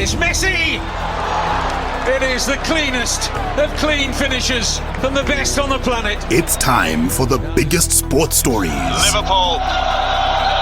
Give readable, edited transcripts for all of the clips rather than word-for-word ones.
it's Messi! It is the cleanest of clean finishes from the best on the planet. It's time for the biggest sports stories. Liverpool,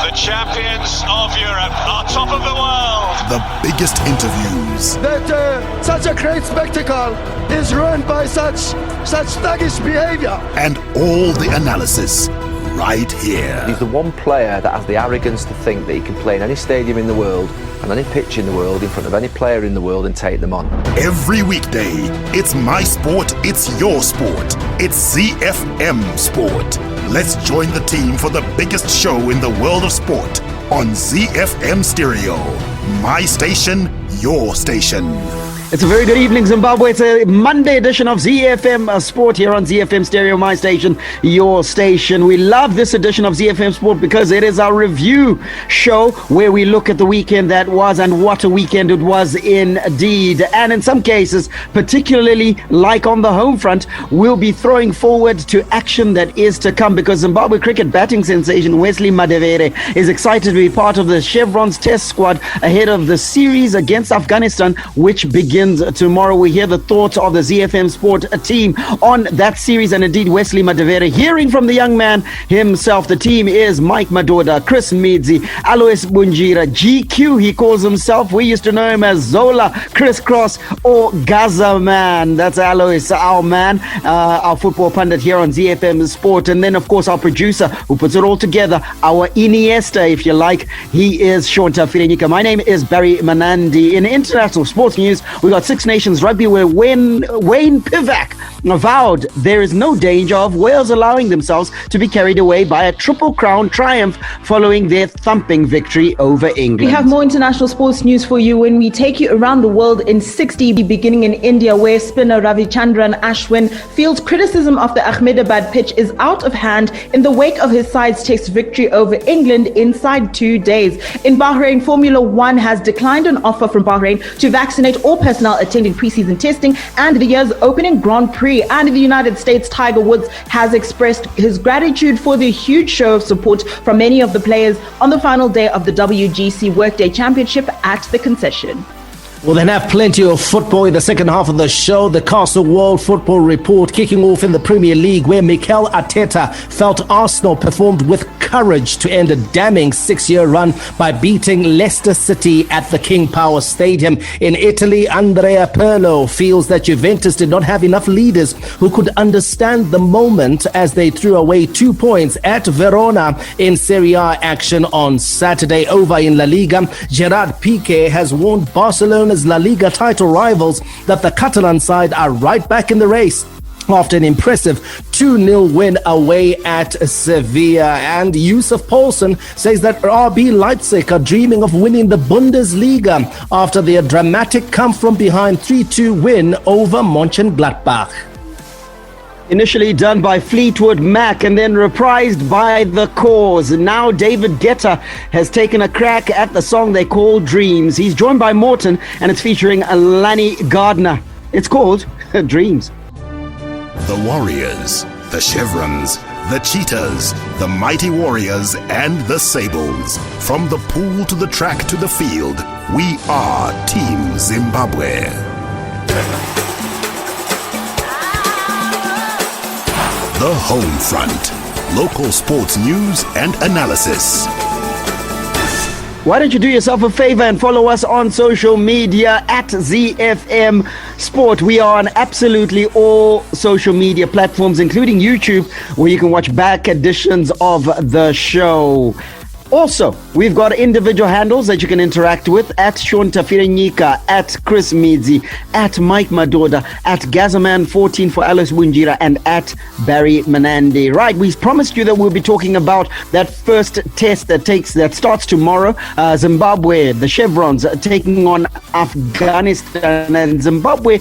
the champions of Europe, are top of the world. The biggest interviews. That such a great spectacle is ruined by such thuggish behavior. And all the analysis right here. He's the one player that has the arrogance to think that he can play in any stadium in the world and any pitch in the world in front of any player in the world and take them on. Every weekday, it's my sport, it's your sport. It's ZiFM Sport. Let's join the team for the biggest show in the world of sport on ZiFM Stereo. My station, your station. It's a very good evening, Zimbabwe. It's a Monday edition of ZiFM Sport here on ZiFM Stereo, my station, your station. We love this edition of ZiFM Sport because it is our review show where we look at the weekend that was and what a weekend it was indeed. And in some cases, particularly like on the home front, we'll be throwing forward to action that is to come because Zimbabwe cricket batting sensation Wesley Madhevere is excited to be part of the Chevron's test squad ahead of the series against Afghanistan, which begins tomorrow. We hear the thoughts of the ZiFM Sport team on that series and indeed Wesley Madhevere. Hearing from the young man himself, the team is Mike Madoda, Chris Midzi, Alois Bunjira, GQ he calls himself. We used to know him as Zola, Crisscross or Gaza Man. That's Alois, our man, our football pundit here on ZiFM Sport. And then of course our producer who puts it all together, our Iniesta if you like, he is Sean Tafirenyika. My name is Barry Manandi. In international sports news, we got Six Nations Rugby where Wayne Pivac vowed there is no danger of Wales allowing themselves to be carried away by a Triple Crown triumph following their thumping victory over England. We have more international sports news for you when we take you around the world in 60, beginning in India where spinner Ravichandran Ashwin feels criticism of the Ahmedabad pitch is out of hand in the wake of his side's test victory over England inside 2 days. In Bahrain, Formula One has declined an offer from Bahrain to vaccinate all personnel attending preseason testing and the year's opening Grand Prix. And in the United States, Tiger Woods has expressed his gratitude for the huge show of support from many of the players on the final day of the WGC Workday Championship at the concession. We'll then have plenty of football in the second half of the show. The Castle World Football Report kicking off in the Premier League where Mikel Arteta felt Arsenal performed with courage to end a damning 6-year run by beating Leicester City at the King Power Stadium. In Italy, Andrea Pirlo feels that Juventus did not have enough leaders who could understand the moment as they threw away 2 points at Verona in Serie A action on Saturday. Over in La Liga, Gerard Piqué has warned Barcelona's La Liga title rivals that the Catalan side are right back in the race after an impressive 2-0 win away at Sevilla. And Yusuf Poulsen says that RB Leipzig are dreaming of winning the Bundesliga after their dramatic come-from-behind 3-2 win over Mönchengladbach. Initially done by Fleetwood Mac and then reprised by The Cause. Now David Guetta has taken a crack at the song they call Dreams. He's joined by Morton and it's featuring Lani Gardner. It's called Dreams. The Warriors, the Chevrons, the Cheetahs, the Mighty Warriors, and the Sables. From the pool to the track to the field, we are Team Zimbabwe. The Home Front. Local sports news and analysis. Why don't you do yourself a favor and follow us on social media at ZiFM Sport. We are on absolutely all social media platforms, including YouTube, where you can watch back editions of the show. Also, we've got individual handles that you can interact with at Sean Tafirenyika, at Chris Midzi, at Mike Madoda, at Gazaman14 for Alice Bunjira, and at Barry Manandi. Right, we promised you that we'll be talking about that first test that starts tomorrow. Zimbabwe, the Chevrons taking on Afghanistan, and Zimbabwe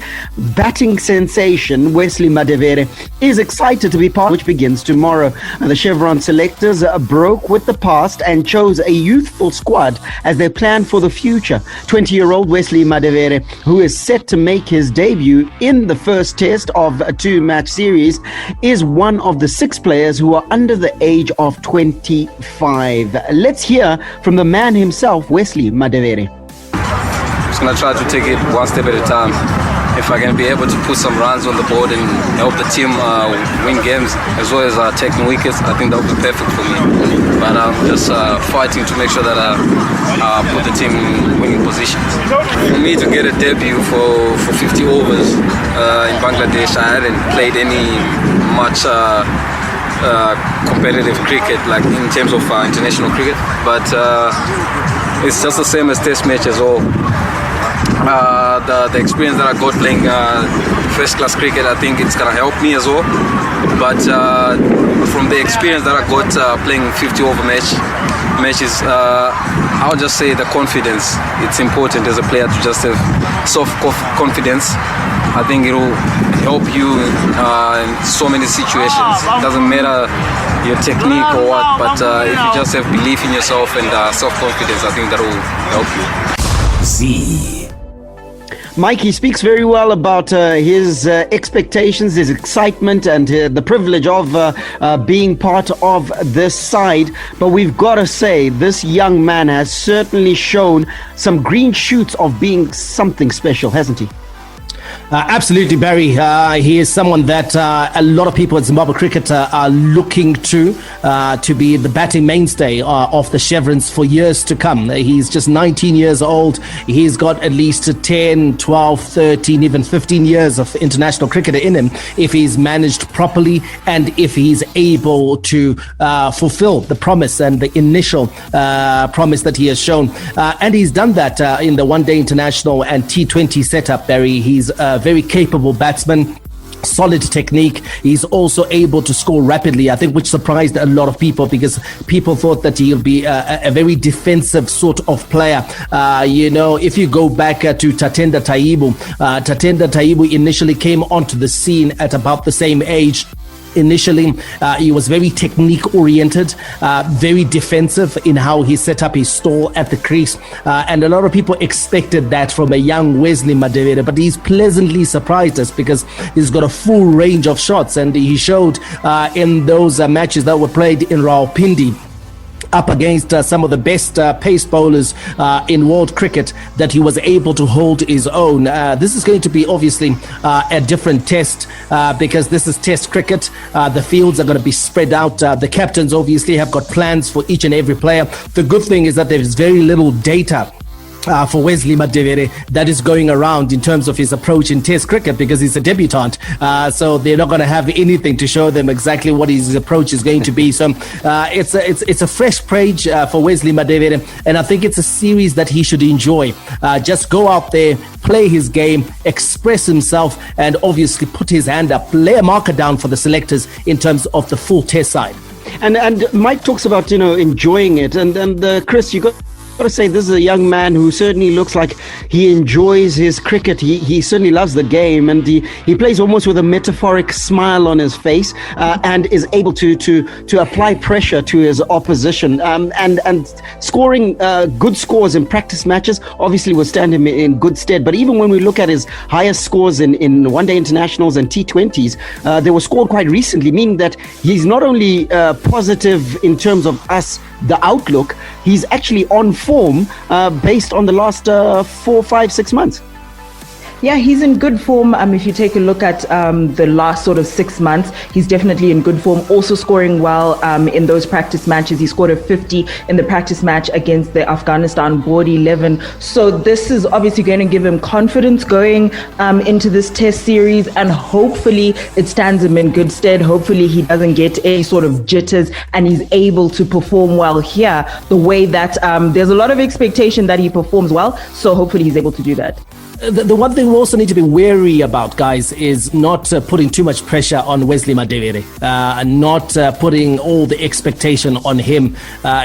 batting sensation Wesley Madhevere is excited to be part, which begins tomorrow. The Chevron selectors broke with the past and chose a youthful squad as they plan for the future. 20-year-old Wesley Madhevere, who is set to make his debut in the first test of a 2-match series, is one of the 6 players who are under the age of 25. Let's hear from the man himself, Wesley Madhevere. just going to try to take it one step at a time. If I can be able to put some runs on the board and help the team win games as well as taking wickets, I think that would be perfect for me. But I'm just fighting to make sure that I put the team in winning positions. For me to get a debut for 50 overs in Bangladesh, I hadn't played any much competitive cricket, like in terms of international cricket. But it's just the same as test match as well. The experience that I got playing first-class cricket, I think it's gonna help me as well. But from the experience that I got playing 50-over matches, I'll just say the confidence. It's important as a player to just have soft confidence. I think it will help you in so many situations. It doesn't matter your technique or what, but if you just have belief in yourself and self-confidence, I think that will help you. Z. Mike, he speaks very well about his expectations, his excitement, and the privilege of being part of this side. But we've got to say, this young man has certainly shown some green shoots of being something special, hasn't he? Absolutely, Barry. He is someone that a lot of people at Zimbabwe cricket are looking to be the batting mainstay of the chevrons for years to come. He's just 19 years old. He's got at least 10, 12, 13, even 15 years of international cricket in him if he's managed properly and if he's able to fulfill the promise and the initial promise that he has shown. And he's done that in the one-day international and T20 setup, Barry. He's a very capable batsman, solid technique. He's also able to score rapidly, I think, which surprised a lot of people because people thought that he'll be a very defensive sort of player. If you go back to Tatenda Taibu initially came onto the scene at about the same age. Initially, he was very technique oriented, very defensive in how he set up his stall at the crease. And a lot of people expected that from a young Wesley Madhevere, but he's pleasantly surprised us because he's got a full range of shots. And he showed in those matches that were played in Rawalpindi up against some of the best pace bowlers in world cricket that he was able to hold his own. This is going to be obviously a different test because this is test cricket. The fields are going to be spread out. The captains obviously have got plans for each and every player. The good thing is that there is very little data for Wesley Madhevere that is going around in terms of his approach in test cricket because he's a debutant, so they're not going to have anything to show them exactly what his approach is going to be. So it's a fresh page for Wesley Madhevere, and I think it's a series that he should enjoy. Just go out there, play his game, express himself, and obviously put his hand up, lay a marker down for the selectors in terms of the full test side. And Mike talks about enjoying it, and Chris, you got to say this is a young man who certainly looks like he enjoys his cricket. He certainly loves the game, and he plays almost with a metaphoric smile on his face, and is able to apply pressure to his opposition, and scoring good scores in practice matches obviously will stand him in good stead. But even when we look at his highest scores in one-day internationals and T20s, they were scored quite recently, meaning that he's not only positive in terms of the outlook, he's actually on form based on the last 4, 5, 6 months. Yeah, he's in good form. If you take a look at the last sort of 6 months, he's definitely in good form. Also scoring well in those practice matches. He scored a 50 in the practice match against the Afghanistan board 11. So this is obviously going to give him confidence going into this test series, and hopefully it stands him in good stead. Hopefully he doesn't get any sort of jitters and he's able to perform well here the way that there's a lot of expectation that he performs well. So hopefully he's able to do that. The one thing we also need to be wary about, guys, is not putting too much pressure on Wesley Madhevere, not putting all the expectation on him.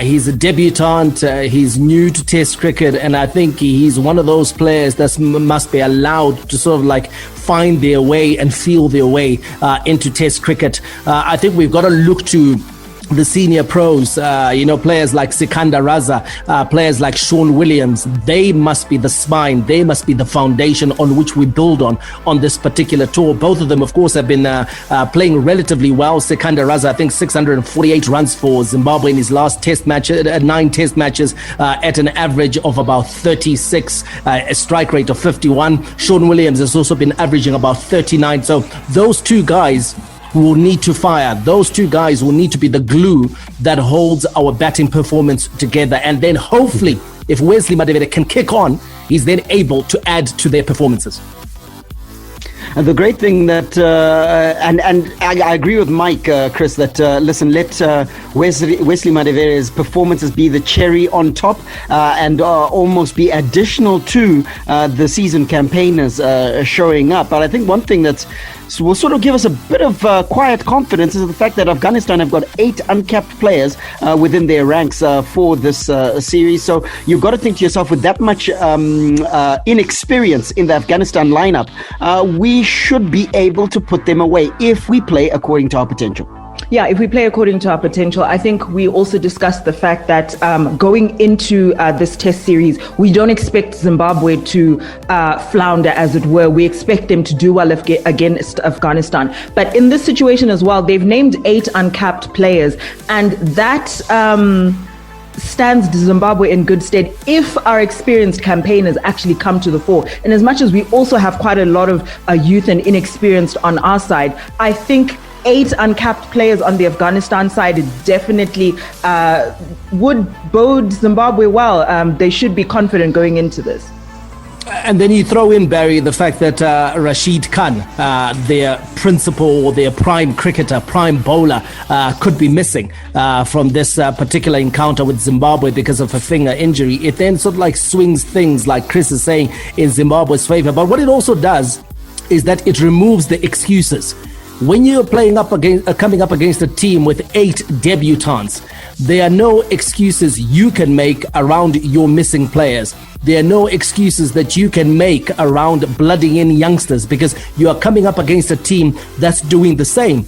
He's a debutant, he's new to test cricket, and I think he's one of those players that must be allowed to sort of like find their way and feel their way into test cricket. I think we've got to look to the senior pros, players like Sikandar Raza, players like Sean Williams, they must be the spine, they must be the foundation on which we build on this particular tour. Both of them, of course, have been playing relatively well. Sikandar Raza, I think 648 runs for Zimbabwe in his last test match, 9 test matches at an average of about 36, a strike rate of 51. Sean Williams has also been averaging about 39. So those two guys will need to fire. Those two guys will need to be the glue that holds our batting performance together. And then hopefully, if Wesley Madhevere can kick on, he's then able to add to their performances. And the great thing that, and I agree with Mike, Chris, that listen, let Wesley Madhevere's performances be the cherry on top and almost be additional to the season campaigners showing up. But I think one thing that will sort of give us a bit of quiet confidence is the fact that Afghanistan have got 8 uncapped players within their ranks for this series. So you've got to think to yourself, with that much inexperience in the Afghanistan lineup, we should be able to put them away if we play according to our potential. Yeah, if we play according to our potential. I think we also discussed the fact that going into this test series, we don't expect Zimbabwe to flounder, as it were. We expect them to do well against Afghanistan. But in this situation as well, they've named 8 uncapped players, and that stands Zimbabwe in good stead if our experienced campaigners actually come to the fore. And as much as we also have quite a lot of youth and inexperienced on our side, I think 8 uncapped players on the Afghanistan side definitely would bode Zimbabwe well. They should be confident going into this. And then you throw in, Barry, the fact that Rashid Khan, their principal or their prime cricketer, prime bowler, could be missing from this particular encounter with Zimbabwe because of a finger injury. It then sort of like swings things, like Chris is saying, in Zimbabwe's favor. But what it also does is that it removes the excuses. When you're coming up against a team with 8 debutants, there are no excuses you can make around your missing players. There are no excuses that you can make around blooding in youngsters, because you are coming up against a team that's doing the same.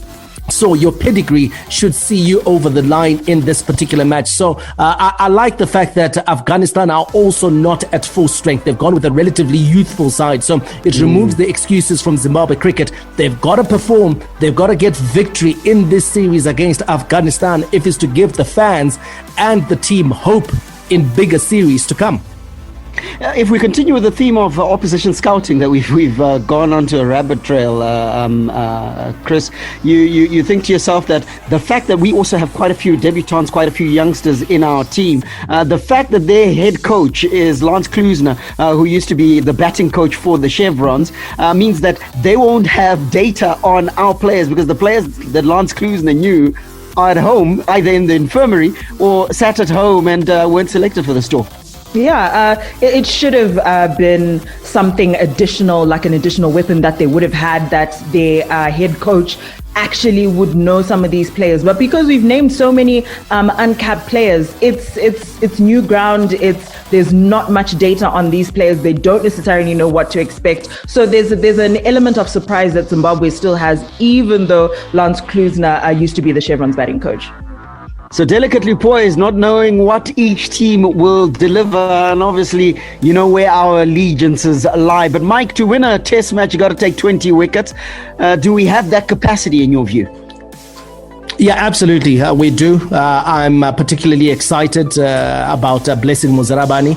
So your pedigree should see you over the line in this particular match. So I like the fact that Afghanistan are also not at full strength. They've gone with a relatively youthful side. So it removes the excuses from Zimbabwe cricket. They've got to perform. They've got to get victory in this series against Afghanistan if it's to give the fans and the team hope in bigger series to come. If we continue with the theme of opposition scouting that we've gone onto a rabbit trail, Chris, you think to yourself that the fact that we also have quite a few debutants, quite a few youngsters in our team, the fact that their head coach is Lance Klusener, who used to be the batting coach for the Chevrons, means that they won't have data on our players, because the players that Lance Klusener knew are at home, either in the infirmary or sat at home and weren't selected for this tour. Yeah, it should have been something additional, like an additional weapon that they would have had, that their head coach actually would know some of these players. But because we've named so many uncapped players, it's new ground. There's not much data on these players. They don't necessarily know what to expect. So there's an element of surprise that Zimbabwe still has, even though Lance Klusener used to be the Chevrons batting coach. So delicately poised, not knowing what each team will deliver, and obviously you know where our allegiances lie. But Mike, to win a test match, you got to take 20 wickets. Do we have that capacity in your view? Yeah, absolutely. We do. I'm particularly excited about Blessing Muzarabani.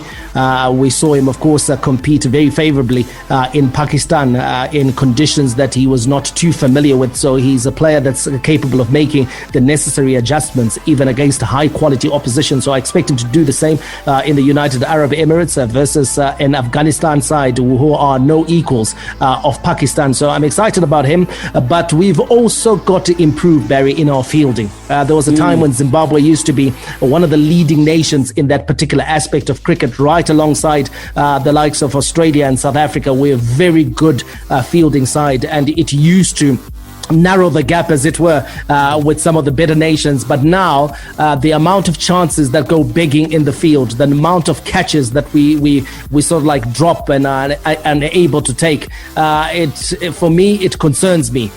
We saw him, of course, compete very favorably in Pakistan in conditions that he was not too familiar with. So he's a player that's capable of making the necessary adjustments, even against high-quality opposition. So I expect him to do the same in the United Arab Emirates versus an Afghanistan side who are no equals of Pakistan. So I'm excited about him. But we've also got to improve, Barry, in our fielding. There was a time when Zimbabwe used to be one of the leading nations in that particular aspect of cricket, right alongside the likes of Australia and South Africa. We're a very good fielding side, and it used to narrow the gap, as it were, with some of the better nations. But now the amount of chances that go begging in the field, the amount of catches that we sort of like drop and are able to take, for me it concerns me,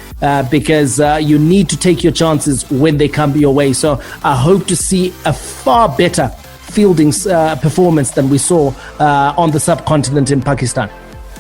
because you need to take your chances when they come your way. So I hope to see a far better fielding performance than we saw on the subcontinent in Pakistan.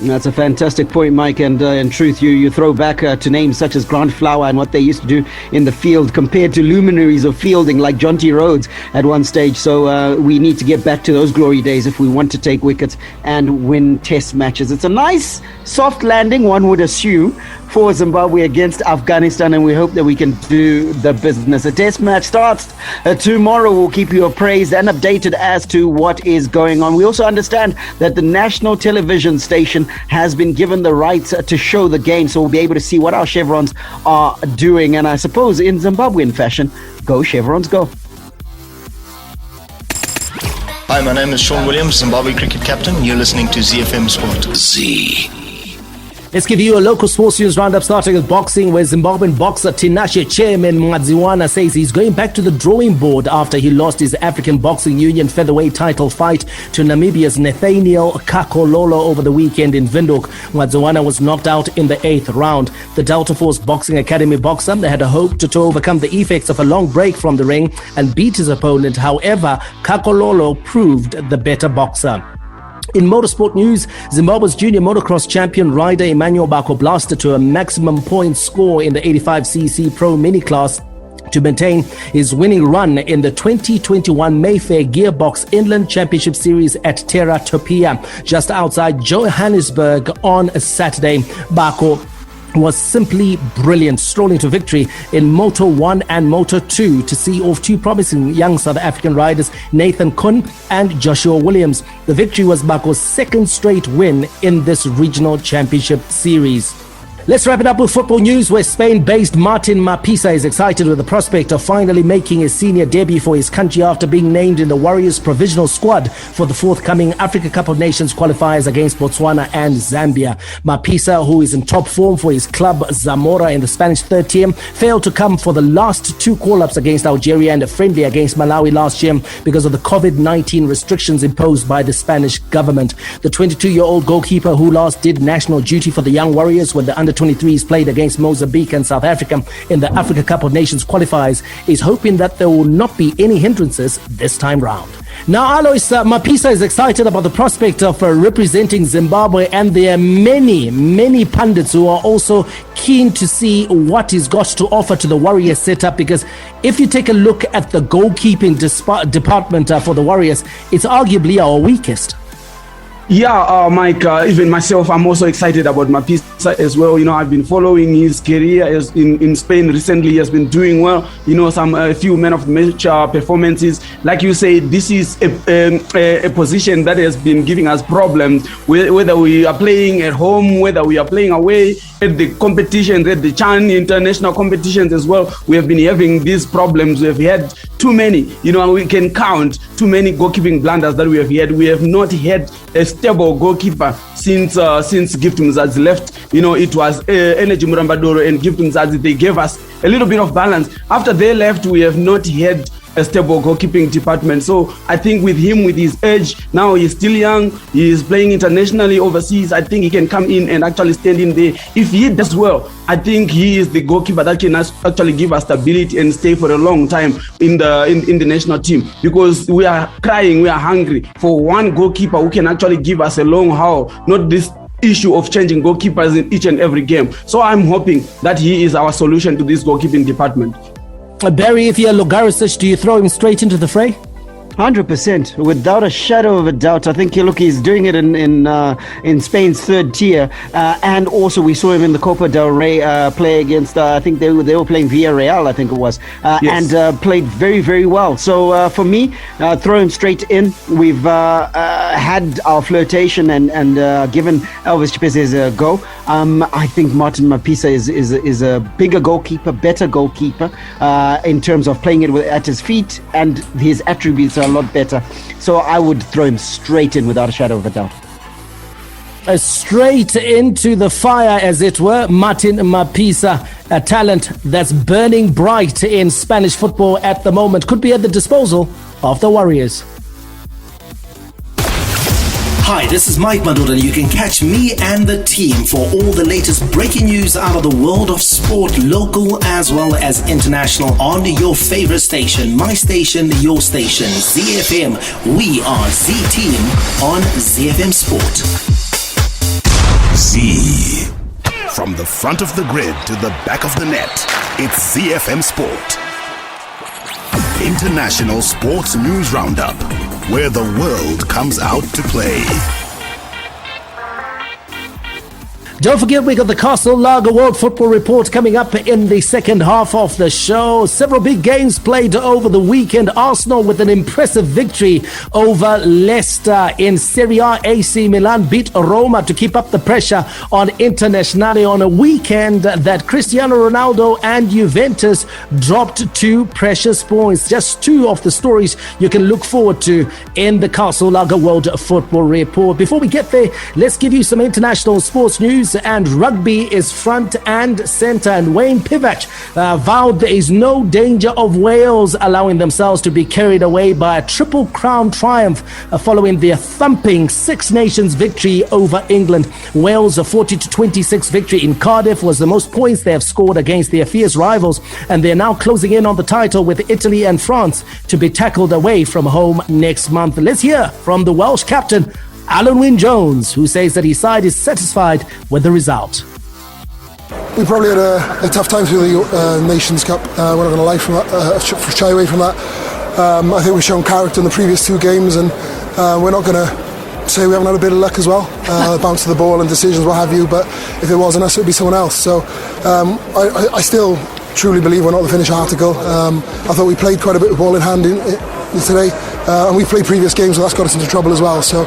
That's a fantastic point, Mike. And in truth, you throw back to names such as Grant Flower and what they used to do in the field compared to luminaries of fielding like John T. Rhodes at one stage. So we need to get back to those glory days if we want to take wickets and win test matches. It's a nice soft landing, one would assume, for Zimbabwe against Afghanistan, and we hope that we can do the business. The test match starts tomorrow. We'll keep you appraised and updated as to what is going on. We also understand that the national television station has been given the rights to show the game, so we'll be able to see what our chevrons are doing. And I suppose in Zimbabwean fashion, go chevrons, go. Hi, my name is Sean Williams, Zimbabwe cricket captain. You're listening to ZiFM Sport. Z. Let's give you a local sports news roundup, starting with boxing, where Zimbabwean boxer Tinashe chairman Madziwana says he's going back to the drawing board after he lost his African Boxing Union featherweight title fight to Namibia's Nathaniel Kakololo over the weekend in Windhoek. Madziwana was knocked out in the 8th round. The Delta Force Boxing Academy boxer had hoped to overcome the effects of a long break from the ring and beat his opponent. However, Kakololo proved the better boxer. In motorsport news, Zimbabwe's junior motocross champion rider Emmanuel Bako blasted to a maximum point score in the 85cc Pro Mini class to maintain his winning run in the 2021 Mayfair Gearbox Inland Championship Series at Terra Topia, just outside Johannesburg on Saturday. Bako was simply brilliant, strolling to victory in Moto 1 and Moto 2 to see off two promising young South African riders, Nathan Kun and Joshua Williams. The victory was Bako's second straight win in this regional championship series. Let's wrap it up with football news, where Spain-based Martin Mapisa is excited with the prospect of finally making his senior debut for his country after being named in the Warriors provisional squad for the forthcoming Africa Cup of Nations qualifiers against Botswana and Zambia. Mapisa, who is in top form for his club Zamora in the Spanish third team, failed to come for the last two call-ups against Algeria and a friendly against Malawi last year because of the COVID-19 restrictions imposed by the Spanish government. The 22-year-old goalkeeper, who last did national duty for the young Warriors when the under-23s played against Mozambique and South Africa in the Africa Cup of Nations qualifiers, is hoping that there will not be any hindrances this time round. Now, Alois, Mapisa is excited about the prospect of representing Zimbabwe, and there are many pundits who are also keen to see what he's got to offer to the Warriors setup, because if you take a look at the goalkeeping department for the Warriors, it's arguably our weakest. Yeah, Mike, even myself, I'm also excited about Mapisa as well. You know, I've been following his career in Spain recently. He has been doing well. You know, a few man of the match performances. Like you say, this is a position that has been giving us problems, whether we are playing at home, whether we are playing away, at the competitions, at the Chan international competitions as well. We have been having these problems. We have had too many, you know, we can count too many goalkeeping blunders that we have had. We have not had a stable goalkeeper since Gift Mzadzi left. You know, it was Energy Murambadoro and Gift Mzadzi. They gave us a little bit of balance. After they left, we have not had a stable goalkeeping department. So I think with him, with his age, now he's still young, he is playing internationally overseas. I think he can come in and actually stand in there. If he does well, I think he is the goalkeeper that can actually give us stability and stay for a long time in the national team, because we are crying, we are hungry for one goalkeeper who can actually give us a long haul, not this issue of changing goalkeepers in each and every game. So I'm hoping that he is our solution to this goalkeeping department. Barry, if you're Logarisic, do you throw him straight into the fray? 100%, without a shadow of a doubt. I think he's doing it in Spain's third tier, and also we saw him in the Copa del Rey play against I think they were playing Villarreal, I think it was, yes. And played very, very well. So for me, throw him straight in. We've had our flirtation and given Elvis Chipese a go. I think Martin Mapisa is a bigger goalkeeper, better goalkeeper in terms of playing it at his feet, and his attributes are a lot better. So I would throw him straight in without a shadow of a doubt. Straight into the fire, as it were. Martin Mapisa, a talent that's burning bright in Spanish football at the moment, could be at the disposal of the Warriors. Hi, this is Mike Madoda, and you can catch me and the team for all the latest breaking news out of the world of sport, local as well as international, on your favorite station, my station, your station, ZiFM. We are Z-Team on ZiFM Sport. Z. From the front of the grid to the back of the net, it's ZiFM Sport. International Sports News Roundup, where the world comes out to play. Don't forget, we got the Castle Lager World Football Report coming up in the second half of the show. Several big games played over the weekend. Arsenal with an impressive victory over Leicester in Serie A. AC Milan beat Roma to keep up the pressure on Internazionale on a weekend that Cristiano Ronaldo and Juventus dropped 2 precious points. Just 2 of the stories you can look forward to in the Castle Lager World Football Report. Before we get there, let's give you some international sports news. And rugby is front and center, and Wayne Pivac vowed there is no danger of Wales allowing themselves to be carried away by a Triple Crown triumph following their thumping Six Nations victory over England. Wales' 40-26 victory in Cardiff was the most points they have scored against their fierce rivals, and they're now closing in on the title with Italy and France to be tackled away from home next month. Let's hear from the Welsh captain, Alan Wynne-Jones, who says that his side is satisfied with the result. We probably had a tough time through the Nations Cup. We're not going to lie from that, shy away from that. I think we've shown character in the previous 2 games, and we're not going to say we haven't had a bit of luck as well. Bounce to the ball and decisions, what have you, but if it wasn't us, it would be someone else. So I still truly believe we're not the finished article. I thought we played quite a bit of ball in hand today, and we played previous games, so that's got us into trouble as well. So,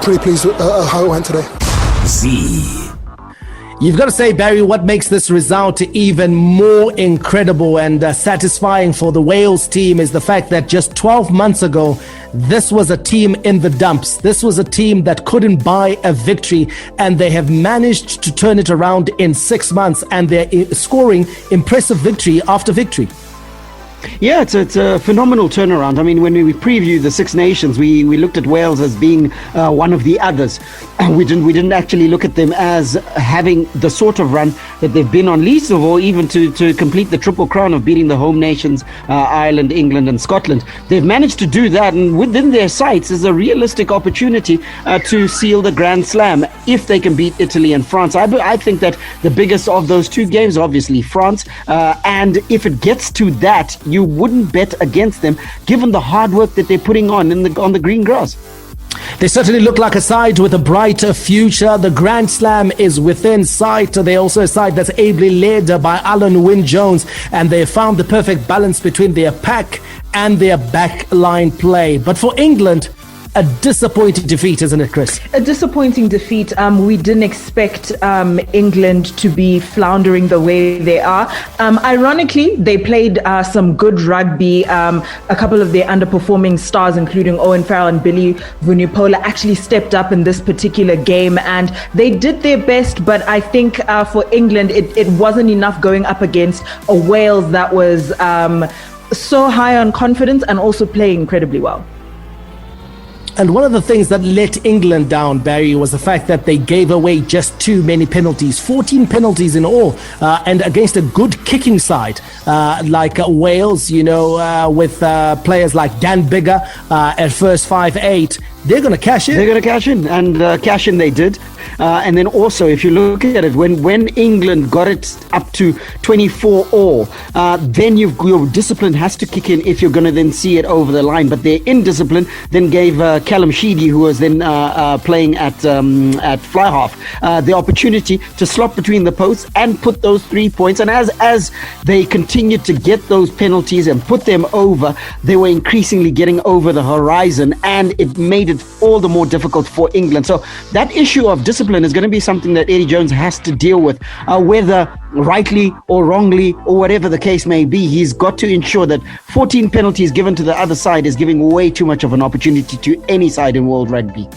pretty pleased with how it went today. Z. You've got to say, Barry, what makes this result even more incredible and satisfying for the Wales team is the fact that just 12 months ago, this was a team in the dumps. This was a team that couldn't buy a victory, and they have managed to turn it around in 6 months, and they're scoring impressive victory after victory. Yeah, it's a phenomenal turnaround. I mean, when we previewed the Six Nations, we looked at Wales as being one of the others. We didn't actually look at them as having the sort of run that they've been on, least of all even to complete the Triple Crown of beating the home nations, Ireland, England and Scotland. They've managed to do that, and within their sights is a realistic opportunity to seal the Grand Slam if they can beat Italy and France. I think that the biggest of those 2 games, obviously France, and if it gets to that, you wouldn't bet against them given the hard work that they're putting on the green grass. They certainly look like a side with a brighter future. The Grand Slam is within sight. They're also a side that's ably led by Alan Wynne-Jones, and they found the perfect balance between their pack and their backline play. But for England, a disappointing defeat, isn't it, Chris? A disappointing defeat. We didn't expect England to be floundering the way they are. Ironically, they played some good rugby. A couple of their underperforming stars, including Owen Farrell and Billy Vunipola, actually stepped up in this particular game, and they did their best. But I think for England, it wasn't enough going up against a Wales that was so high on confidence and also playing incredibly well. And one of the things that let England down, Barry, was the fact that they gave away just too many penalties, 14 penalties in all, and against a good kicking side like Wales, with players like Dan Biggar at first 5'8". They're going to cash in. They're going to cash in, and cash in they did. And then also, if you look at it, when England got it up to 24-all, then your discipline has to kick in if you're going to then see it over the line. But their indiscipline then gave Callum Sheedy, who was then playing at fly half, the opportunity to slot between the posts and put those 3 points. And as they continued to get those penalties and put them over, they were increasingly getting over the horizon, and it made it all the more difficult for England. So that issue of discipline is going to be something that Eddie Jones has to deal with, whether rightly or wrongly or whatever the case may be. He's got to ensure that 14 penalties given to the other side is giving way too much of an opportunity to any side in world rugby.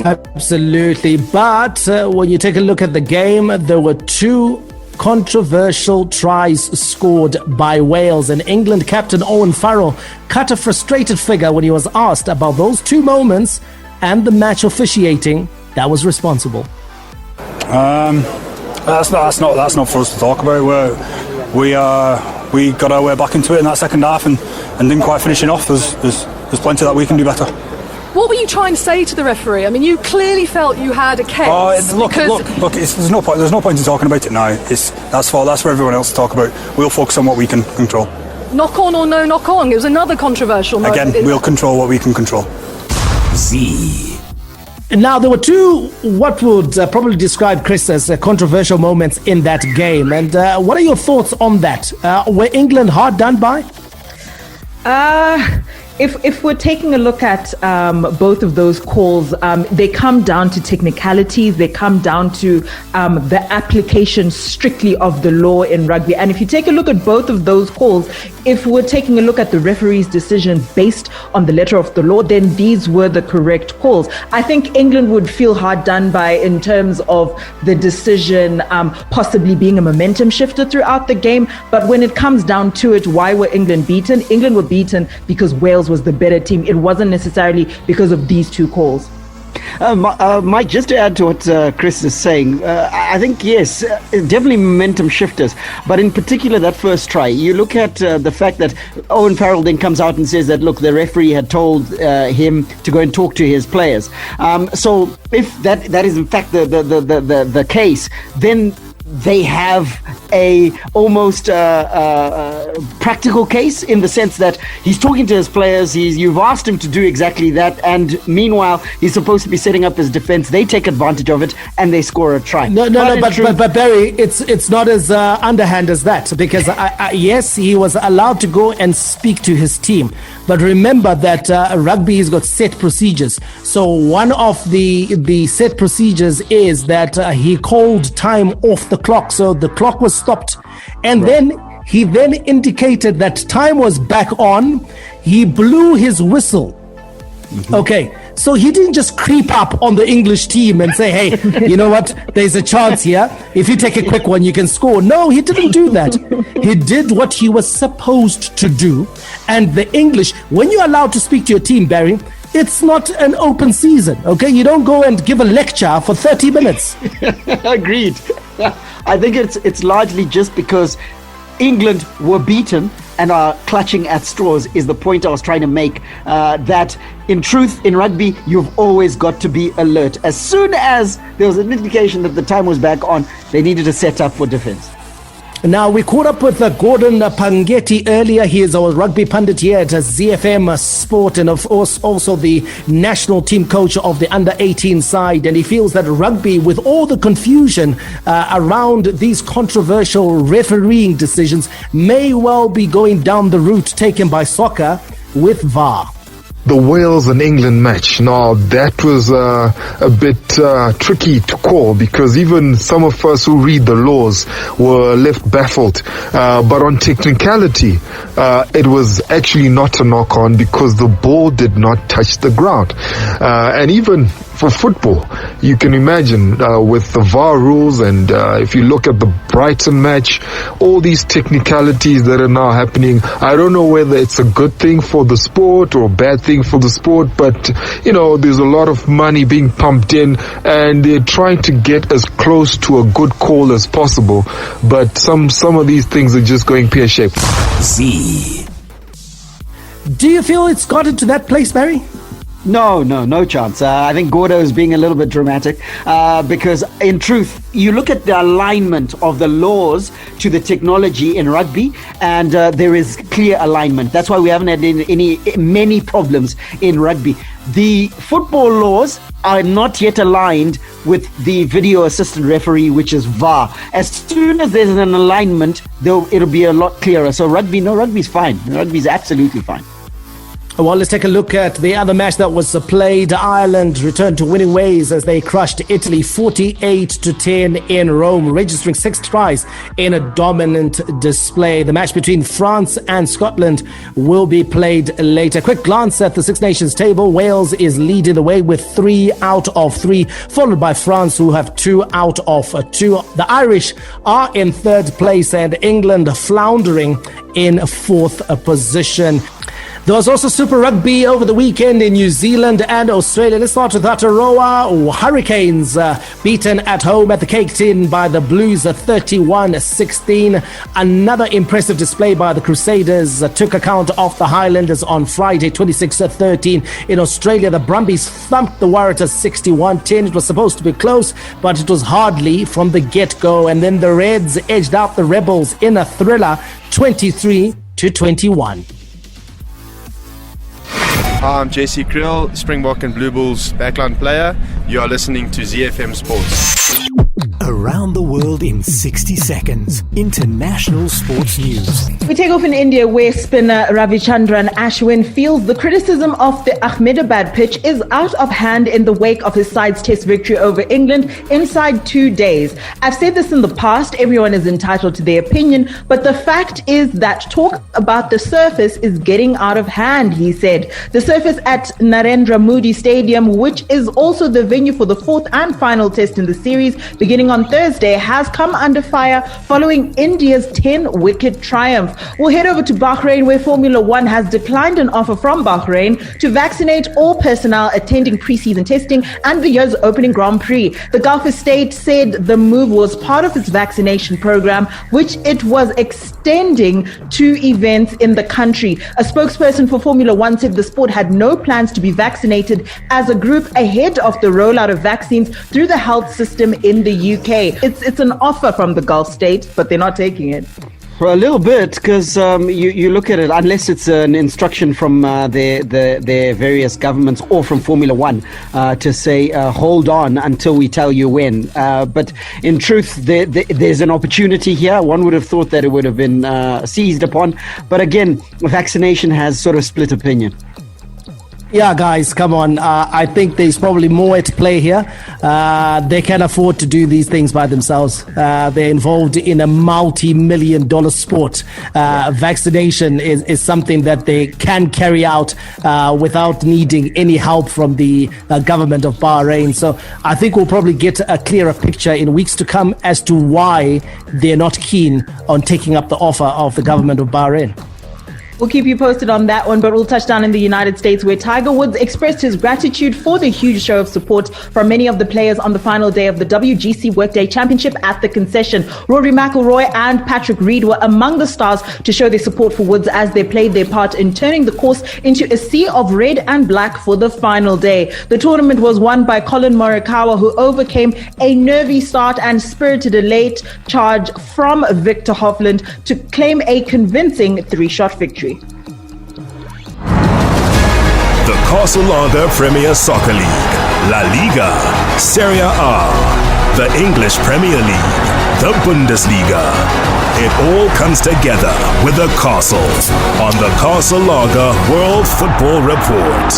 Absolutely. But when you take a look at the game, there were two controversial tries scored by Wales, and England captain Owen Farrell cut a frustrated figure when he was asked about those two moments and the match officiating that was responsible. That's not for us to talk about. We got our way back into it in that second half and didn't quite finish it off. There's plenty that we can do better. What were you trying to say to the referee? I mean, you clearly felt you had a case. Look. There's no point in talking about it now. That's for everyone else to talk about. We'll focus on what we can control. Knock on or no knock on? It was another controversial moment. Again, we'll control what we can control. Z. Now, there were two, what would probably describe, Chris, as controversial moments in that game. And what are your thoughts on that? Were England hard done by? If we're taking a look at both of those calls, they come down to technicalities. They come down to the application strictly of the law in rugby. And if you take a look at both of those calls, if we're taking a look at the referee's decision based on the letter of the law, then these were the correct calls. I think England would feel hard done by in terms of the decision possibly being a momentum shifter throughout the game. But when it comes down to it, why were England beaten? England were beaten because Wales was the better team. It wasn't necessarily because of these two calls. Mike, just to add to what Chris is saying, I think, yes, definitely momentum shifters. But in particular, that first try, you look at the fact that Owen Farrell then comes out and says that, look, the referee had told him to go and talk to his players. So if that is in fact the case, then they have a almost practical case in the sense that he's talking to his players. You've asked him to do exactly that, and meanwhile he's supposed to be setting up his defense. They take advantage of it and they score a try. But Barry, it's not as underhand as that, because yes, he was allowed to go and speak to his team. But remember that rugby has got set procedures. So one of the set procedures is that he called time off the clock. So the clock was stopped. And then he indicated that time was back on. He blew his whistle. Mm-hmm. Okay. So he didn't just creep up on the English team and say, hey, you know what? There's a chance here. If you take a quick one, you can score. No, he didn't do that. He did what he was supposed to do. And the English, when you're allowed to speak to your team, Barry, it's not an open season, okay? You don't go and give a lecture for 30 minutes. Agreed. I think it's largely just because England were beaten and are clutching at straws is the point I was trying to make, that in truth, in rugby, you've always got to be alert. As soon as there was an indication that the time was back on, they needed to set up for defense. Now, we caught up with Gordon Pangetti earlier. He is our rugby pundit here at ZiFM Sport, and of course also the national team coach of the under-18 side. And he feels that rugby, with all the confusion around these controversial refereeing decisions, may well be going down the route taken by soccer with VAR. The Wales and England match. Now, that was a bit tricky to call, because even some of us who read the laws were left baffled. But on technicality, it was actually not a knock-on because the ball did not touch the ground. And even for football, you can imagine with the VAR rules, and if you look at the Brighton match, all these technicalities that are now happening, I don't know whether it's a good thing for the sport or a bad thing for the sport, but you know, there's a lot of money being pumped in and they're trying to get as close to a good call as possible, but some of these things are just going pear-shaped. Z. Do you feel it's gotten to that place, Barry? No chance. I think Gordo is being a little bit dramatic because in truth, you look at the alignment of the laws to the technology in rugby, and there is clear alignment. That's why we haven't had many problems in rugby. The football laws are not yet aligned with the video assistant referee, which is VAR. As soon as there's an alignment, it'll be a lot clearer. So rugby's fine. Rugby's absolutely fine. Well, let's take a look at the other match that was played. Ireland returned to winning ways as they crushed Italy 48-10 in Rome, registering 6 tries in a dominant display. The match between France and Scotland will be played later. Quick glance at the Six Nations table. Wales is leading the way with 3 out of 3, followed by France, who have 2 out of 2. The Irish are in 3rd place and England floundering in 4th position. There was also Super Rugby over the weekend in New Zealand and Australia. Let's start with Aotearoa. Hurricanes beaten at home at the Cake Tin by the Blues 31-16. Another impressive display by the Crusaders took account of the Highlanders on Friday 26-13. In Australia, the Brumbies thumped the Waratahs 61-10. It was supposed to be close, but it was hardly from the get-go. And then the Reds edged out the Rebels in a thriller 23-21. Hi, I'm JC Krill, Springbok and Blue Bulls backline player. You are listening to ZiFM Sports. Around the world in 60 seconds. International sports news. We take off in India, where spinner Ravichandran Ashwin feels the criticism of the Ahmedabad pitch is out of hand in the wake of his side's test victory over England inside 2 days. I've said this in the past, everyone is entitled to their opinion, but the fact is that talk about the surface is getting out of hand, he said. The surface at Narendra Modi Stadium, which is also the venue for the 4th and final test in the series, beginning on Thursday, has come under fire following India's 10-wicket triumph. We'll head over to Bahrain, where Formula One has declined an offer from Bahrain to vaccinate all personnel attending pre-season testing and the year's opening Grand Prix. The Gulf estate said the move was part of its vaccination program, which it was extending to events in the country. A spokesperson for Formula One said the sport had no plans to be vaccinated as a group ahead of the rollout of vaccines through the health system in the UK. It's an offer from the Gulf states, but they're not taking it. For a little bit, because you look at it, unless it's an instruction from their various governments or from Formula One to say, hold on until we tell you when. But in truth, there's an opportunity here. One would have thought that it would have been seized upon. But again, vaccination has sort of split opinion. Yeah, guys, come on. I think there's probably more at play here. They can afford to do these things by themselves. They're involved in a multi-million-dollar sport. Vaccination is something that they can carry out without needing any help from the government of Bahrain. So I think we'll probably get a clearer picture in weeks to come as to why they're not keen on taking up the offer of the government of Bahrain. We'll keep you posted on that one, but we'll touch down in the United States, where Tiger Woods expressed his gratitude for the huge show of support from many of the players on the final day of the WGC Workday Championship at the concession. Rory McIlroy and Patrick Reed were among the stars to show their support for Woods as they played their part in turning the course into a sea of red and black for the final day. The tournament was won by Colin Morikawa, who overcame a nervy start and spirited a late charge from Victor Hovland to claim a convincing 3-shot victory. The Casalaga Premier Soccer League, La Liga, Serie A, the English Premier League, the Bundesliga. It all comes together with the Castle on the Casalaga World Football Report.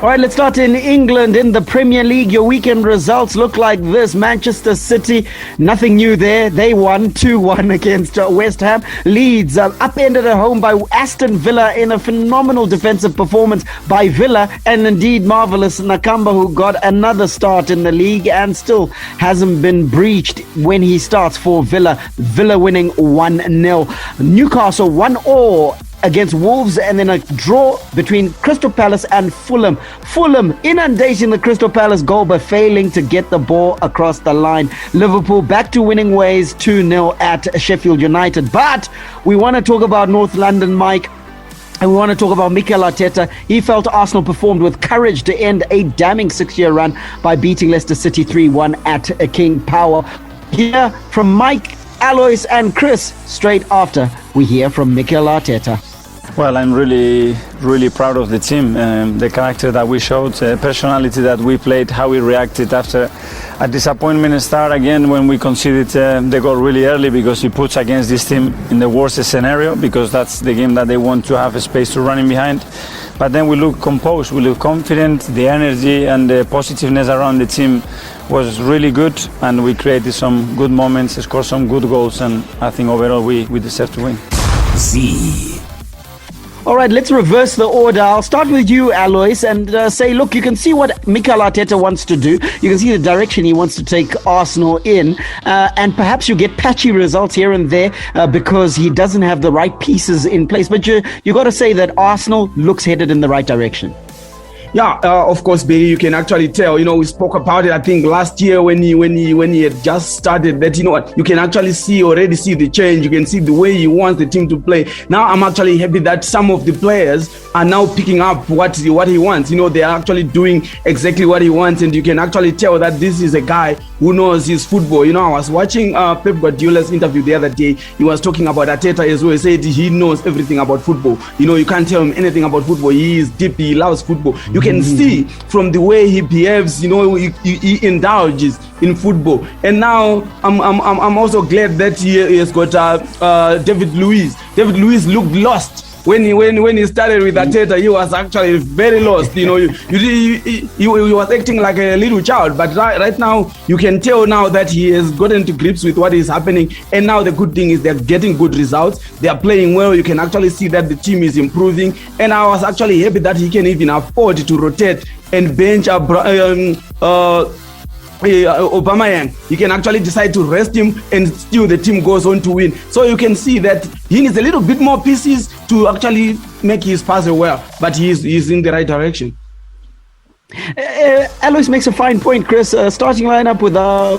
All right, let's start in England. In the Premier League, your weekend results look like this. Manchester City, nothing new there. They won 2-1 against West Ham. Leeds upended at home by Aston Villa in a phenomenal defensive performance by Villa, and indeed marvellous Nakamba, who got another start in the league and still hasn't been breached when he starts for Villa. Villa winning 1-0. Newcastle 1-1 against Wolves, and then a draw between Crystal Palace and Fulham. Fulham inundating the Crystal Palace goal but failing to get the ball across the line. Liverpool back to winning ways 2-0 at Sheffield United. But we want to talk about North London, Mike. And we want to talk about Mikel Arteta. He felt Arsenal performed with courage to end a damning 6-year run by beating Leicester City 3-1 at King Power. Here from Mike, Alois and Chris straight after we hear from Mikel Arteta. Well, I'm really proud of the team, the character that we showed, the personality that we played, how we reacted after a disappointment start again when we conceded the goal really early, because he puts against this team in the worst scenario, because that's the game that they want to have a space to run in behind. But then we look composed, we look confident, the energy and the positiveness around the team was really good, and we created some good moments, scored some good goals, and I think overall we deserve to win. Z. All right, let's reverse the order. I'll start with you, Alois, and say, look, you can see what Mikel Arteta wants to do. You can see the direction he wants to take Arsenal in, and perhaps you get patchy results here and there because he doesn't have the right pieces in place. But you got to say that Arsenal looks headed in the right direction. Yeah, of course, Barry, you can actually tell. We spoke about it, I think, last year when he had just started. That you can actually already see the change. You can see the way he wants the team to play. Now, I'm actually happy that some of the players are now picking up what he wants. They are actually doing exactly what he wants, and you can actually tell that this is a guy who knows his football. I was watching Pep Guardiola's interview the other day. He was talking about Arteta as well. He said he knows everything about football. You can't tell him anything about football. He is deep. He loves football. You can see from the way he behaves. He indulges in football. And now I'm also glad that he has got David Luiz. David Luiz looked lost. When he started with Arteta, he was actually very lost. He was acting like a little child. But right now, you can tell now that he has gotten to grips with what is happening. And now the good thing is they're getting good results. They are playing well. You can actually see that the team is improving. And I was actually happy that he can even afford to rotate and bench Aubameyang. He can actually decide to rest him, and still the team goes on to win. So you can see that he needs a little bit more pieces to actually make his pass well, but he's in the right direction. Alois makes a fine point, Chris. Starting lineup without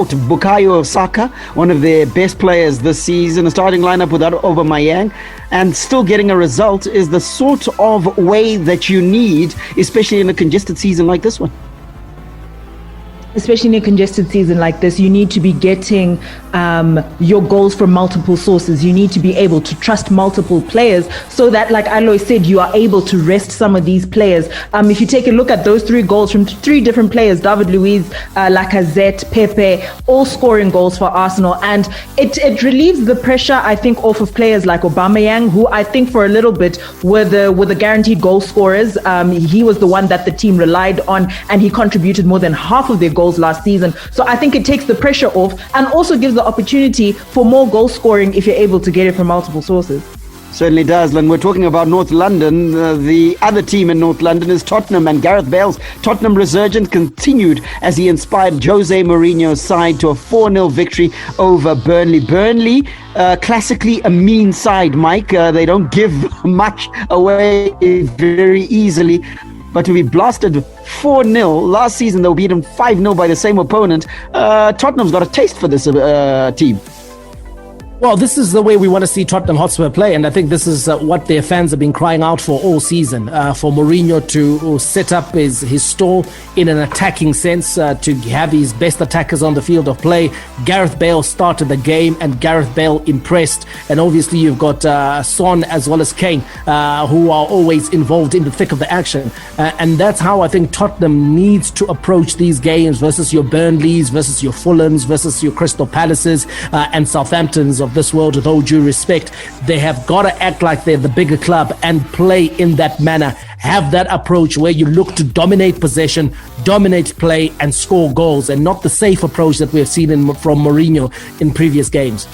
Bukayo Saka, one of their best players this season. A starting lineup without Aubameyang, and still getting a result is the sort of way that you need, especially in a congested season like this one. Especially in a congested season like this, you need to be getting your goals from multiple sources. You need to be able to trust multiple players so that, like Alois said, you are able to rest some of these players. If you take a look at those 3 goals from 3 different players, David Luiz, Lacazette, Pepe, all scoring goals for Arsenal. And it relieves the pressure, I think, off of players like Aubameyang, who I think for a little bit were the guaranteed goal scorers. He was the one that the team relied on, and he contributed more than half of their goals last season. So I think it takes the pressure off and also gives the opportunity for more goal scoring if you're able to get it from multiple sources. Certainly does. And we're talking about North London. The other team in North London is Tottenham, and Gareth Bale's Tottenham resurgence continued as he inspired Jose Mourinho's side to a 4-0 victory over Burnley. Burnley, classically a mean side, Mike. They don't give much away very easily. But to be blasted 4-0 last season, they were beaten 5-0 by the same opponent. Tottenham's got a taste for this team. Well, this is the way we want to see Tottenham Hotspur play, and I think this is what their fans have been crying out for all season, for Mourinho to set up his stall in an attacking sense, to have his best attackers on the field of play. Gareth Bale started the game, and Gareth Bale impressed, and obviously you've got Son as well as Kane, who are always involved in the thick of the action, and that's how I think Tottenham needs to approach these games versus your Burnleys, versus your Fulhams, versus your Crystal Palaces and Southamptons of this world. With all due respect, they have got to act like they're the bigger club and play in that manner. Have that approach where you look to dominate possession, dominate play, and score goals, and not the safe approach that we've seen from Mourinho in previous games.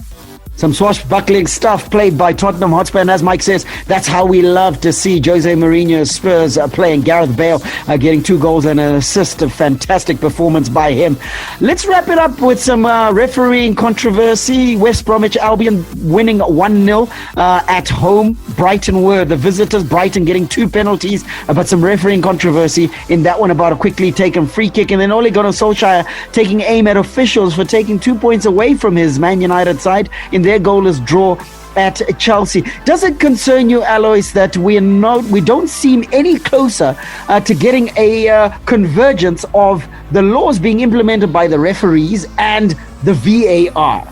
Some swashbuckling stuff played by Tottenham Hotspur, and as Mike says, that's how we love to see Jose Mourinho's Spurs playing. Gareth Bale getting 2 goals and an assist. A fantastic performance by him. Let's wrap it up with some refereeing controversy. West Bromwich Albion winning 1-0 at home. Brighton were the visitors. Brighton getting 2 penalties, but some refereeing controversy in that one about a quickly taken free kick, and then Ole Gunnar Solskjaer taking aim at officials for taking 2 points away from his Man United side in their goalless draw at Chelsea. Does it concern you, Alois, that we don't seem any closer to getting a convergence of the laws being implemented by the referees and the VAR?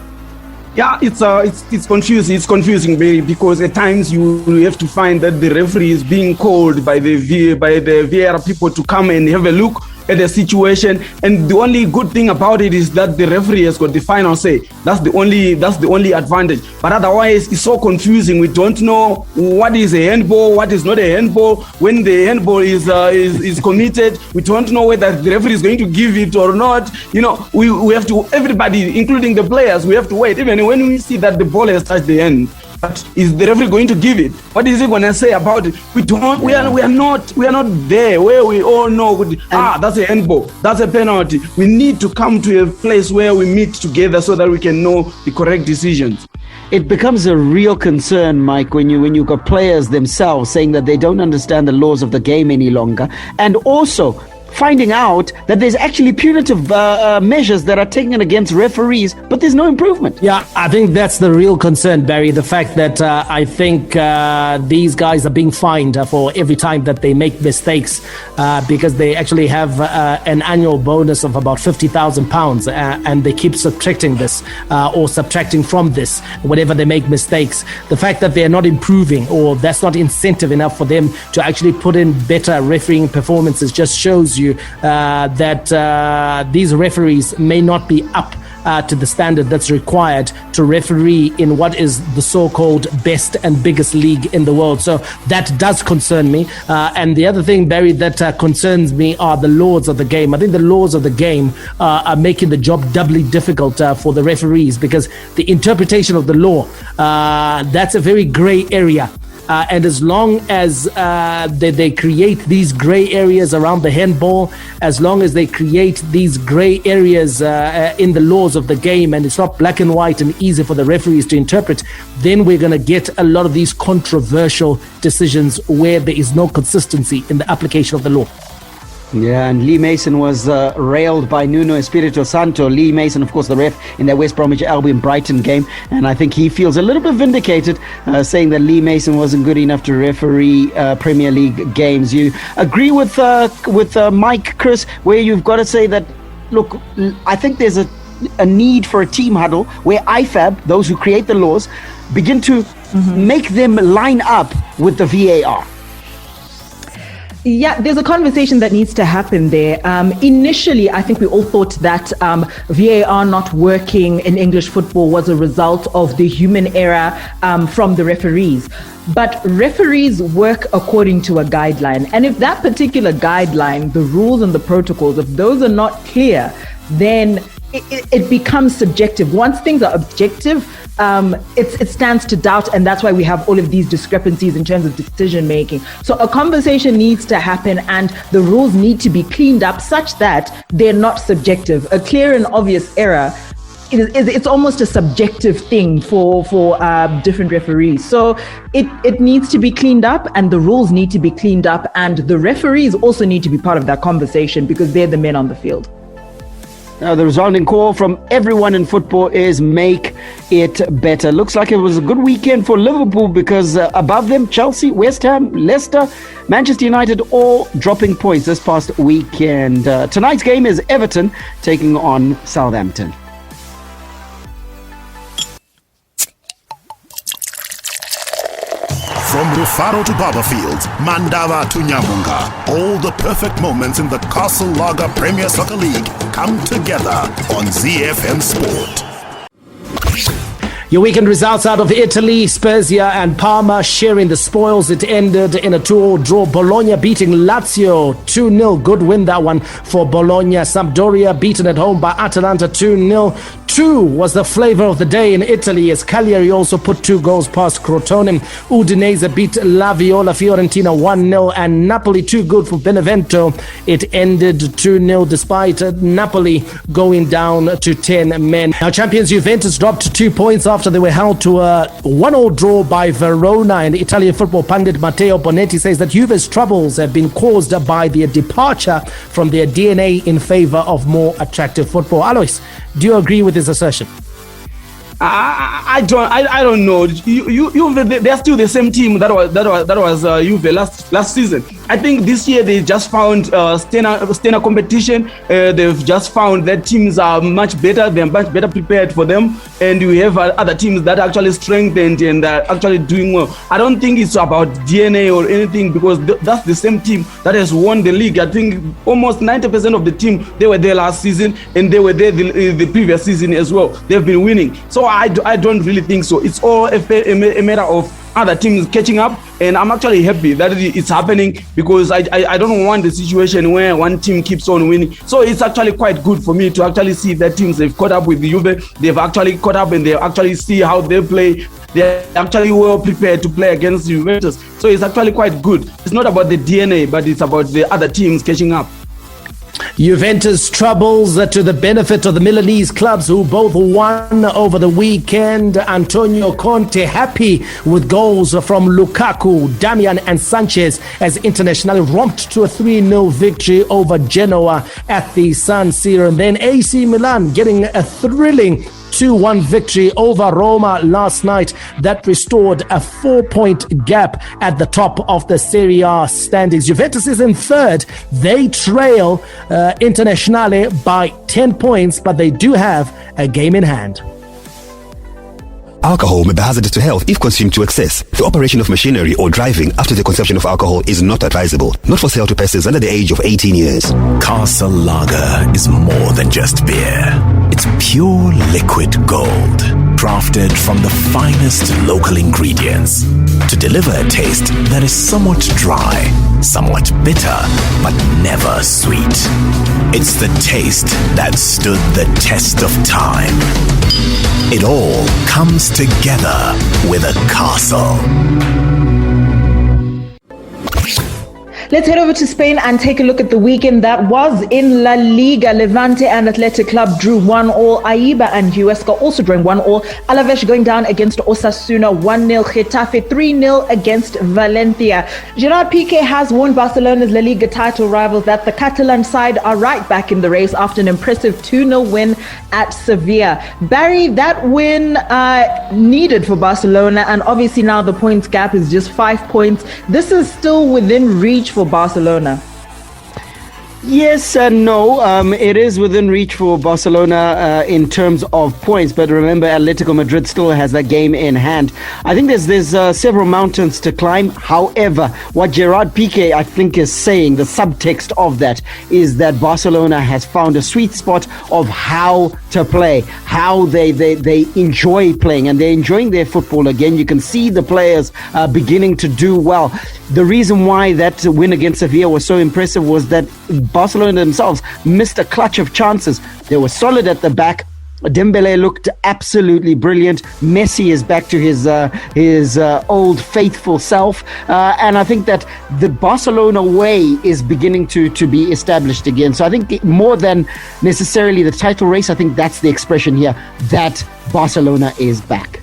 Yeah, it's confusing. It's confusing, baby, because at times you have to find that the referee is being called by the VAR people to come and have a look at the situation, and the only good thing about it is that the referee has got the final say. That's the only advantage. But otherwise, it's so confusing. We don't know what is a handball, what is not a handball. When the handball is committed, we don't know whether the referee is going to give it or not. You know, we have to, everybody, including the players, we have to wait. Even when we see that the ball has touched the end, but is the referee going to give it? What is he going to say about it? We are not there where we all know. That's a handball, that's a penalty. We need to come to a place where we meet together so that we can know the correct decisions. It becomes a real concern, Mike, when you got players themselves saying that they don't understand the laws of the game any longer, and also finding out that there's actually punitive measures that are taken against referees, but there's no improvement. Yeah, I think that's the real concern, Barry. The fact that I think these guys are being fined for every time that they make mistakes because they actually have an annual bonus of about £50,000 and they keep subtracting this or subtracting from this whenever they make mistakes. The fact that they're not improving, or that's not incentive enough for them to actually put in better refereeing performances, just shows you that these referees may not be up to the standard that's required to referee in what is the so-called best and biggest league in the world. So that does concern me. And the other thing, Barry, that concerns me are the laws of the game. I think the laws of the game are making the job doubly difficult for the referees, because the interpretation of the law, that's a very grey area. And as long as they create these grey areas around the handball, as long as they create these grey areas in the laws of the game, and it's not black and white and easy for the referees to interpret, then we're going to get a lot of these controversial decisions where there is no consistency in the application of the law. Yeah, and Lee Mason was railed by Nuno Espirito Santo. Lee Mason, of course, the ref in that West Bromwich Albion Brighton game, and I think he feels a little bit vindicated, saying that Lee Mason wasn't good enough to referee Premier League games. You agree with Mike, Chris, where you've got to say that, look, I think there's a need for a team huddle where IFAB, those who create the laws, begin to make them line up with the VAR. Yeah, there's a conversation that needs to happen there. Initially, I think we all thought that VAR not working in English football was a result of the human error from the referees. But referees work according to a guideline. And if that particular guideline, the rules and the protocols, if those are not clear, then it becomes subjective. Once things are objective, it stands to doubt, and that's why we have all of these discrepancies in terms of decision making. So a conversation needs to happen, and the rules need to be cleaned up such that they're not subjective. A clear and obvious error, it's almost a subjective thing for different referees. So it needs to be cleaned up, and the rules need to be cleaned up, and the referees also need to be part of that conversation because they're the men on the field. Now, the resounding call from everyone in football is make it better. Looks like it was a good weekend for Liverpool, because above them, Chelsea, West Ham, Leicester, Manchester United all dropping points this past weekend. Tonight's game is Everton taking on Southampton. From Rufaro to Barberfield, Mandava to Nyamunga, all the perfect moments in the Castle Lager Premier Soccer League come together on ZiFM Sport. Your weekend results out of Italy: Spezia and Parma sharing the spoils. It ended in a 2-2 draw. Bologna beating Lazio 2-0. Good win, that one for Bologna. Sampdoria beaten at home by Atalanta 2-0. 2 was the flavor of the day in Italy, as Cagliari also put 2 goals past Crotone. Udinese beat La Viola. Fiorentina 1-0, and Napoli 2 good for Benevento. It ended 2-0 despite Napoli going down to 10 men. Now, champions Juventus dropped 2 points after they were held to a 1-1 draw by Verona. And the Italian football pundit Matteo Bonetti says that Juve's troubles have been caused by their departure from their DNA in favor of more attractive football. Alois, do you agree with this assertion? I don't know. Juve, they're still the same team that was Juve last season. I think this year they just found Stena competition. They've just found that teams are much better. They're much better prepared for them. And we have other teams that are actually strengthened and are actually doing well. I don't think it's about DNA or anything, because that's the same team that has won the league. I think almost 90% of the team, they were there last season and they were there the previous season as well. They've been winning. So I don't really think so. It's all a matter of other teams catching up, and I'm actually happy that it's happening, because I don't want the situation where one team keeps on winning. So it's actually quite good for me to actually see that teams have caught up with the Juve. They've actually caught up and they actually see how they play. They're actually well prepared to play against Juventus. So it's actually quite good. It's not about the DNA, but it's about the other teams catching up. Juventus troubles to the benefit of the Milanese clubs, who both won over the weekend. Antonio Conte happy with goals from Lukaku, Damian and Sanchez as Internazionale romped to a 3-0 victory over Genoa at the San Siro. And then AC Milan getting a thrilling 2-1 victory over Roma last night that restored a 4-point gap at the top of the Serie A standings. Juventus is in third. They trail Internazionale by 10 points, but they do have a game in hand. Alcohol may be hazardous to health if consumed to excess. The operation of machinery or driving after the consumption of alcohol is not advisable. Not for sale to persons under the age of 18 years. Castle Lager is more than just beer. It's pure liquid gold, crafted from the finest local ingredients to deliver a taste that is somewhat dry, somewhat bitter, but never sweet. It's the taste that stood the test of time. It all comes together with a castle. Let's head over to Spain and take a look at the weekend that was in La Liga. Levante and Athletic Club drew 1-1. Aiba and Huesca also drawing 1-1. Alaves going down against Osasuna 1-0. Getafe 3-0 against Valencia. Gerard Piqué has warned Barcelona's La Liga title rivals that the Catalan side are right back in the race after an impressive 2-0 win at Sevilla. Barry, that win needed for Barcelona, and obviously now the points gap is just 5 points. This is still within reach for Barcelona. Yes and no. It is within reach for Barcelona in terms of points, but remember, Atletico Madrid still has that game in hand. I think there's several mountains to climb. However, what Gerard Piqué, I think, is saying, the subtext of that is that Barcelona has found a sweet spot of how to play, how they enjoy playing, and they're enjoying their football again. You can see the players beginning to do well. The reason why that win against Sevilla was so impressive was that Barcelona themselves missed a clutch of chances. They were solid at the back. Dembele looked absolutely brilliant. Messi is back to his old faithful self, and I think that the Barcelona way is beginning to be established again. So I think more than necessarily the title race, I think that's the expression here, that Barcelona is back.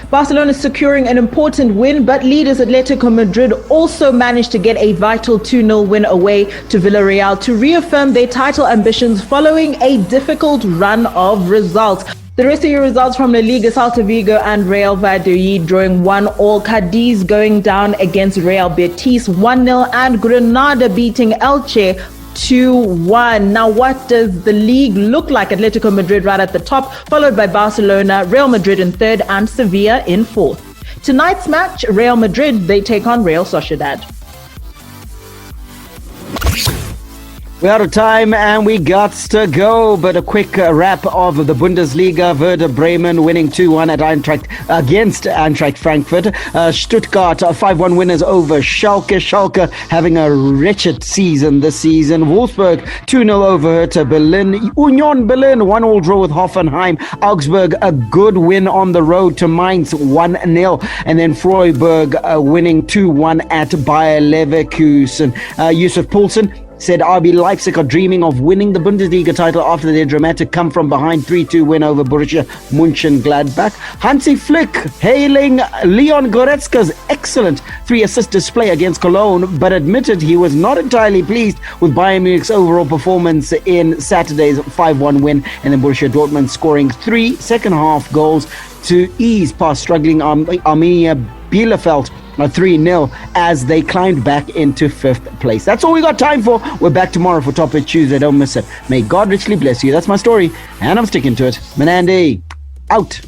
Barcelona securing an important win, but leaders Atletico Madrid also managed to get a vital 2-0 win away to Villarreal to reaffirm their title ambitions following a difficult run of results. The rest of your results from La Liga: Celta Vigo and Real Valladolid drawing 1-1, Cadiz going down against Real Betis 1-0, and Granada beating Elche 2-1. Now, what does the league look like? Atletico Madrid right at the top, followed by Barcelona, Real Madrid in third, and Sevilla in fourth. Tonight's match, Real Madrid, they take on Real Sociedad. We're out of time and we got to go, but a quick wrap of the Bundesliga. Werder Bremen winning 2-1 at Eintracht against Eintracht Frankfurt. Stuttgart 5-1 winners over Schalke. Schalke having a wretched season this season. Wolfsburg 2-0 over Hertha Berlin. Union Berlin 1-1 draw with Hoffenheim. Augsburg a good win on the road to Mainz 1-0, and then Freiburg winning 2-1 at Bayer Leverkusen. Yusuf Poulsen said RB Leipzig are dreaming of winning the Bundesliga title after their dramatic come-from-behind 3-2 win over Borussia Mönchengladbach. Hansi Flick hailing Leon Goretzka's excellent 3-assist display against Cologne, but admitted he was not entirely pleased with Bayern Munich's overall performance in Saturday's 5-1 win, and then Borussia Dortmund scoring 3 second-half goals to ease past struggling Arminia Bielefeld 3-0 as they climbed back into 5th place. That's all we got time for. We're back tomorrow for Top It Tuesday. Don't miss it. May God richly bless you. That's my story, and I'm sticking to it. Menandi, out.